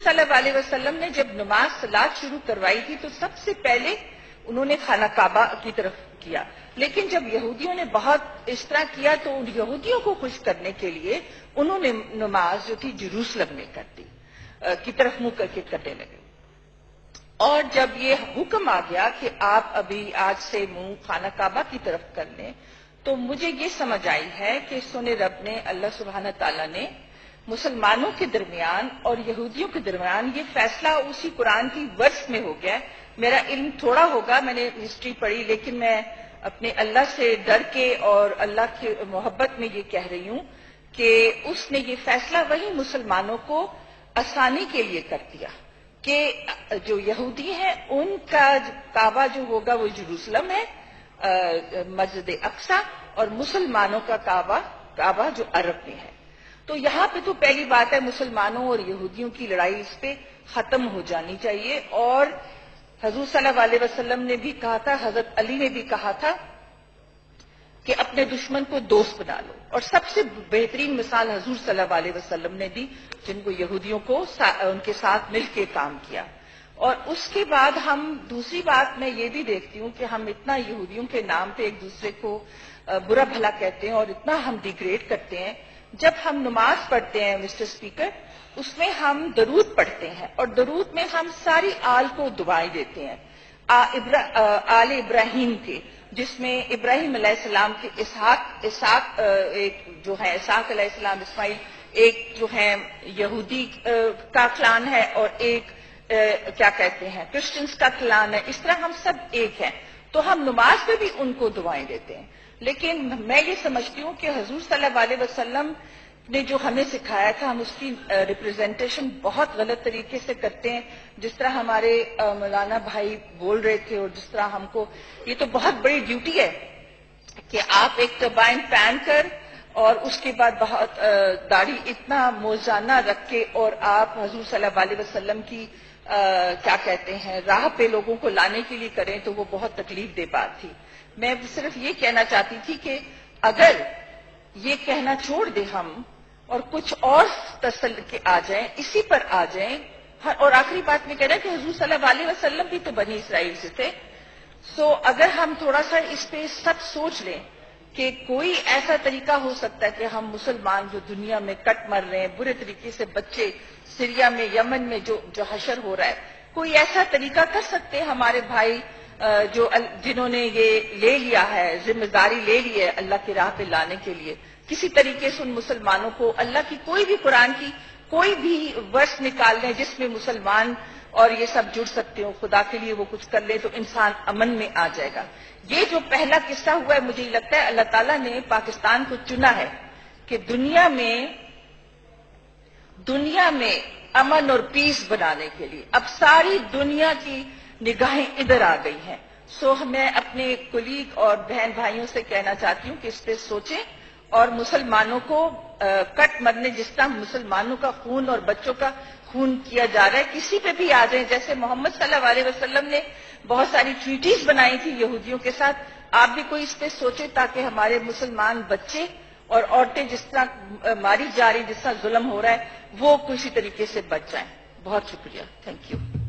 सल्लल्लाहु अलैहि वसल्लम ने जब नमाज सलात शुरू करवाई थी तो सबसे पहले उन्होंने खाना काबा की तरफ किया, लेकिन जब यहूदियों ने बहुत इस तरह किया तो उन यहूदियों को खुश करने के लिए उन्होंने नमाज जो थी जेरूसलम में कर दी, की तरफ मुंह करके करने लगे। और जब ये हुक्म आ गया कि आप अभी आज से मुंह खाना काबा की तरफ कर लें, तो मुझे ये समझ आई है कि सुने रब ने, अल्लाह सुब्हान ताला ने मुसलमानों के दरमियान और यहूदियों के दरमियान ये फैसला उसी कुरान की वर्ष में हो गया। मेरा इल्म थोड़ा होगा, मैंने हिस्ट्री पढ़ी, लेकिन मैं अपने अल्लाह से डर के और अल्लाह की मोहब्बत में ये कह रही हूं कि उसने ये फैसला वही मुसलमानों को आसानी के लिए कर दिया कि जो यहूदी हैं उनका काबा जो होगा वो जेरूसलम है, मस्जिद अक्सा, और मुसलमानों का काबा जो अरब में है। तो यहाँ पे तो पहली बात है मुसलमानों और यहूदियों की लड़ाई इस पे खत्म हो जानी चाहिए। और हजूर सल्लल्लाहु अलैहि वसल्लम ने भी कहा था, हजरत अली ने भी कहा था कि अपने दुश्मन को दोस्त बना लो, और सबसे बेहतरीन मिसाल हजूर सल्लल्लाहु अलैहि वसल्लम ने दी, जिनको यहूदियों को उनके साथ मिलकर काम किया। और उसके बाद हम दूसरी बात मैं ये भी देखती हूँ कि हम इतना यहूदियों के नाम पे एक दूसरे को बुरा भला कहते हैं और इतना हम डिग्रेड करते हैं। जब हम नमाज पढ़ते हैं मिस्टर स्पीकर, उसमें हम दरूद पढ़ते हैं और दरूद में हम सारी आल को दुआएं देते हैं, आल इब्राहिम के, जिसमें इब्राहिम अलैहिस्सलाम के इसहाक एक जो है इसहाक अलैहिस्सलाम, इस्माइल एक जो है यहूदी का क्लान है और एक क्या कहते हैं क्रिश्चियंस का क्लान है। इस तरह हम सब एक हैं, तो हम नमाज में भी उनको दुआएं देते हैं। लेकिन मैं ये समझती हूँ कि हजूर सल्लल्लाहु अलैहि वसल्लम ने जो हमें सिखाया था हम उसकी रिप्रेजेंटेशन बहुत गलत तरीके से करते हैं। जिस तरह हमारे मौलाना भाई बोल रहे थे और जिस तरह हमको, ये तो बहुत बड़ी ड्यूटी है कि आप एक टर्बाइन पहन कर और उसके बाद बहुत दाढ़ी इतना मोजाना रख के और आप हजूर सल्लल्लाहु अलैहि वसल्लम की क्या कहते हैं राह पे लोगों को लाने के लिए करें, तो वो बहुत तकलीफ दे बात थी। मैं सिर्फ ये कहना चाहती थी कि अगर ये कहना छोड़ दे हम और कुछ और तसल के आ जाएं, इसी पर आ जाएं। और आखिरी बात में कह रहा है कि हुजूर सल्लल्लाहु अलैहि वसल्लम भी तो बनी इसराइल से थे। सो अगर हम थोड़ा सा इस पे सच सोच लें कि कोई ऐसा तरीका हो सकता है कि हम मुसलमान जो दुनिया में कट मर रहे हैं, बुरे तरीके से बच्चे सीरिया में, यमन में जो हशर हो रहा है, कोई ऐसा तरीका कर सकते हैं हमारे भाई जो जिन्होंने ये ले लिया है, जिम्मेदारी ले ली है अल्लाह की राह पे लाने के लिए, किसी तरीके से उन मुसलमानों को अल्लाह की कोई भी कुरान की कोई भी वर्ष निकाल लें जिसमें मुसलमान और ये सब जुड़ सकते हो, खुदा के लिए वो कुछ कर ले तो इंसान अमन में आ जाएगा। ये जो पहला किस्सा हुआ है, मुझे लगता है अल्लाह ताला ने पाकिस्तान को चुना है कि दुनिया में अमन और पीस बनाने के लिए। अब सारी दुनिया की निगाहें इधर आ गई हैं। सो मैं अपने कुलीग और बहन भाइयों से कहना चाहती हूँ कि इस पे सोचें और मुसलमानों को कट मरने, जिस तरह मुसलमानों का खून और बच्चों का खून किया जा रहा है, किसी पे भी आ जाए। जैसे मोहम्मद सल्लल्लाहु अलैहि वसल्लम ने बहुत सारी ट्रीटीज बनाई थी यहूदियों के साथ, आप भी कोई इस पे सोचे ताकि हमारे मुसलमान बच्चे और औरतें जिस तरह मारी जा रही, जिस तरह जुल्म हो रहा है, वो किसी तरीके से बच जाएं। बहुत शुक्रिया, थैंक यू।